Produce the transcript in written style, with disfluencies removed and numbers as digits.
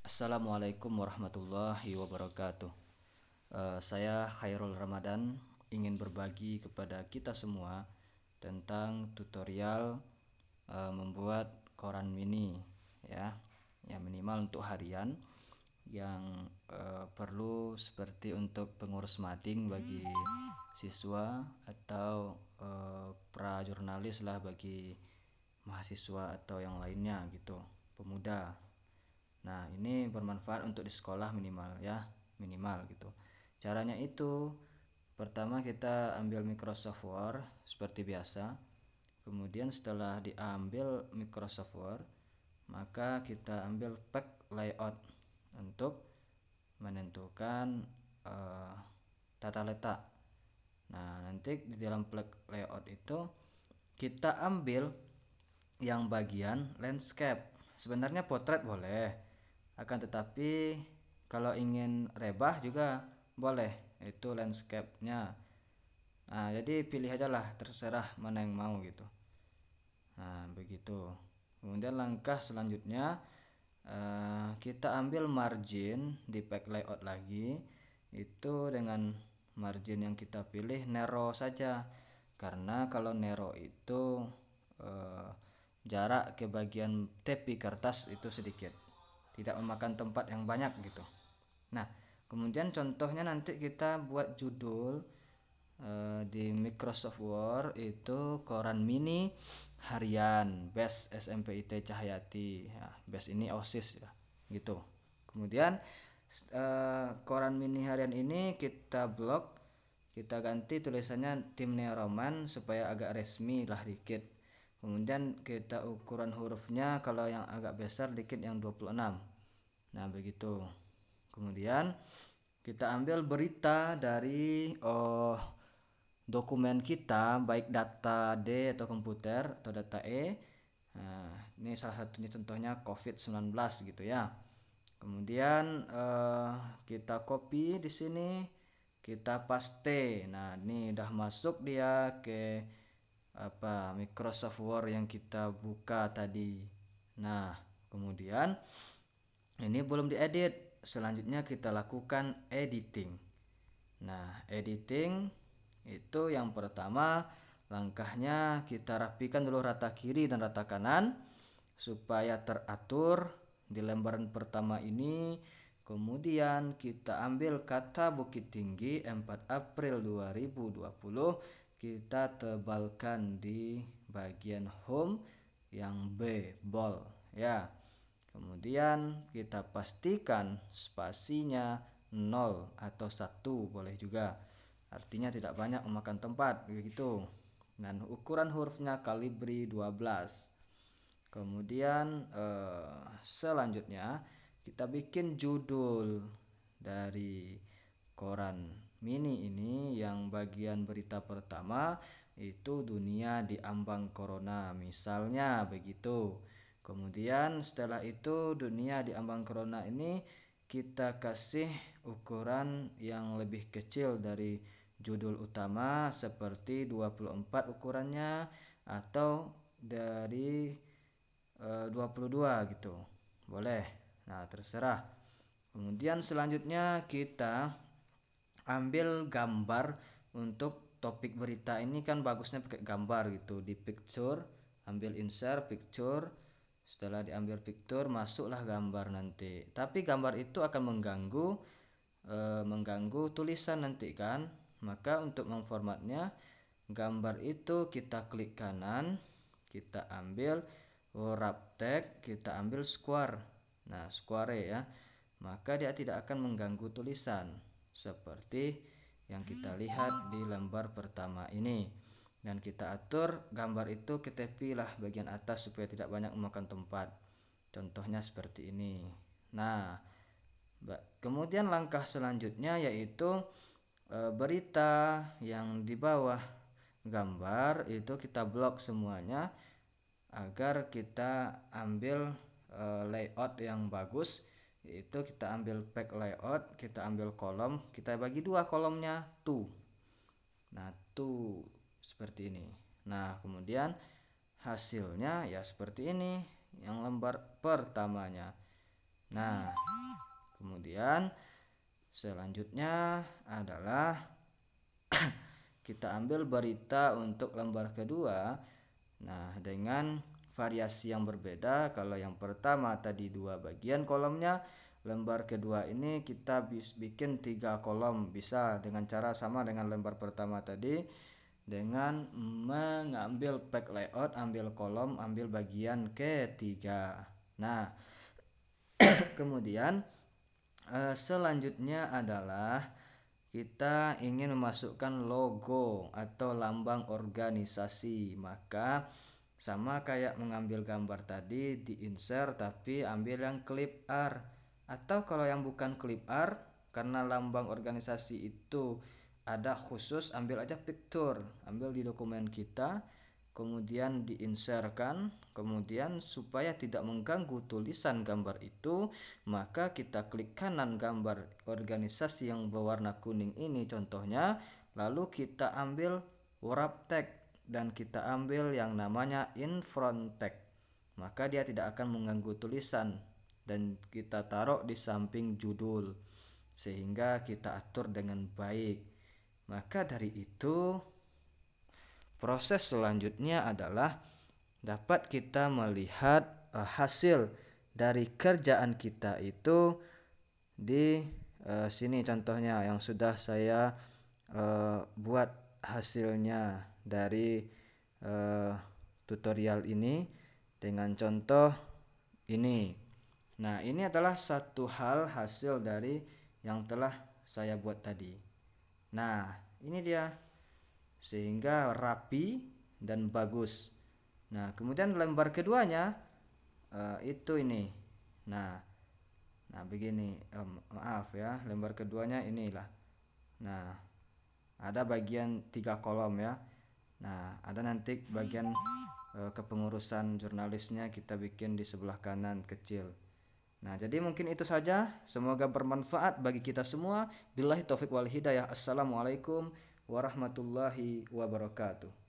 Assalamualaikum warahmatullahi wabarakatuh. Saya Khairul Ramadan ingin berbagi kepada kita semua tentang tutorial membuat koran mini, ya, ya minimal untuk harian yang perlu seperti untuk pengurus mading bagi siswa atau pra-jurnalis lah bagi mahasiswa atau yang lainnya gitu, pemuda. Nah, ini bermanfaat untuk di sekolah minimal ya, minimal gitu. Caranya itu pertama kita ambil Microsoft Word seperti biasa. Kemudian setelah diambil Microsoft Word, maka kita ambil pack layout untuk menentukan tata letak. Nah, nanti di dalam pack layout itu kita ambil yang bagian landscape. Sebenarnya potret boleh, akan tetapi kalau ingin rebah juga boleh, itu landscape-nya. Nah, jadi pilih aja lah, terserah mana yang mau gitu. Nah, begitu. Kemudian langkah selanjutnya kita ambil margin di pack layout lagi, itu dengan margin yang kita pilih narrow saja, karena kalau narrow itu jarak ke bagian tepi kertas itu sedikit, tidak memakan tempat yang banyak gitu. Nah, kemudian contohnya nanti kita buat judul di Microsoft Word itu koran mini harian Best SMPIT Cahyati, ya, Best ini OSIS ya, gitu. Kemudian koran mini harian ini kita blok, kita ganti tulisannya Tim Neoroman supaya agak resmi lah dikit. Kemudian kita ukuran hurufnya kalau yang agak besar dikit yang 26. Nah, begitu. Kemudian kita ambil berita dari dokumen kita, baik data D atau komputer atau data E. Nah, ini salah satunya contohnya COVID-19 gitu ya. Kemudian kita copy di sini, kita paste. Nah, ini udah masuk dia ke Microsoft Word yang kita buka tadi. Nah, kemudian ini belum diedit, selanjutnya kita lakukan editing. Nah, editing itu yang pertama langkahnya kita rapikan dulu rata kiri dan rata kanan supaya teratur di lembaran pertama ini. Kemudian kita ambil kata Bukit Tinggi 4 April 2020, kita tebalkan di bagian home yang B bold ya. Kemudian kita pastikan spasinya 0 atau 1 boleh juga, artinya tidak banyak memakan tempat begitu. Dan ukuran hurufnya kalibri 12. Kemudian selanjutnya kita bikin judul dari koran mini ini yang bagian berita pertama itu dunia diambang corona misalnya begitu. Kemudian setelah itu dunia diambang corona ini kita kasih ukuran yang lebih kecil dari judul utama seperti 24 ukurannya atau dari 22 gitu. Boleh. Nah, terserah. Kemudian selanjutnya kita ambil gambar untuk topik berita ini, kan bagusnya pakai gambar gitu, di picture, ambil insert picture. Setelah diambil picture, masuklah gambar nanti. Tapi gambar itu akan mengganggu tulisan nanti kan. Maka untuk memformatnya, gambar itu kita klik kanan, kita ambil wrap text, kita ambil square. Nah, square ya. Maka dia tidak akan mengganggu tulisan seperti yang kita lihat di lembar pertama ini. Dan kita atur gambar itu ke tepi lah bagian atas supaya tidak banyak memakan tempat. Contohnya seperti ini. Nah, kemudian langkah selanjutnya yaitu berita yang di bawah gambar itu kita blok semuanya agar kita ambil layout yang bagus. Itu kita ambil pack layout, kita ambil kolom, kita bagi dua kolomnya tuh. Nah, tuh seperti ini. Nah, kemudian hasilnya ya seperti ini yang lembar pertamanya. Nah, kemudian selanjutnya adalah kita ambil berita untuk lembar kedua. Nah, dengan variasi yang berbeda. Kalau yang pertama tadi 2 bagian kolomnya, lembar kedua ini kita bikin 3 kolom, bisa dengan cara sama dengan lembar pertama tadi, dengan mengambil pack layout, ambil kolom, ambil bagian ketiga. Nah, kemudian selanjutnya adalah kita ingin memasukkan logo atau lambang organisasi. Maka sama kayak mengambil gambar tadi, di insert tapi ambil yang clip art, atau kalau yang bukan clip art karena lambang organisasi itu ada khusus, ambil aja picture, ambil di dokumen kita, kemudian diinsertkan. Kemudian supaya tidak mengganggu tulisan gambar itu, maka kita klik kanan gambar organisasi yang berwarna kuning ini contohnya, lalu kita ambil wrap text dan kita ambil yang namanya in front text, maka dia tidak akan mengganggu tulisan, dan kita taruh di samping judul sehingga kita atur dengan baik. Maka dari itu, proses selanjutnya adalah dapat kita melihat hasil dari kerjaan kita itu di sini contohnya yang sudah saya buat hasilnya dari tutorial ini dengan contoh ini. Nah, ini adalah satu hal hasil dari yang telah saya buat tadi. Nah, ini dia, sehingga rapi dan bagus. Nah, kemudian lembar keduanya itu ini. Nah, begini, maaf ya, lembar keduanya inilah. Nah, ada bagian 3 kolom ya. Nah, ada nanti bagian kepengurusan jurnalisnya kita bikin di sebelah kanan kecil. Nah, jadi mungkin itu saja. Semoga bermanfaat bagi kita semua. Billahi taufik wal hidayah. Assalamualaikum warahmatullahi wabarakatuh.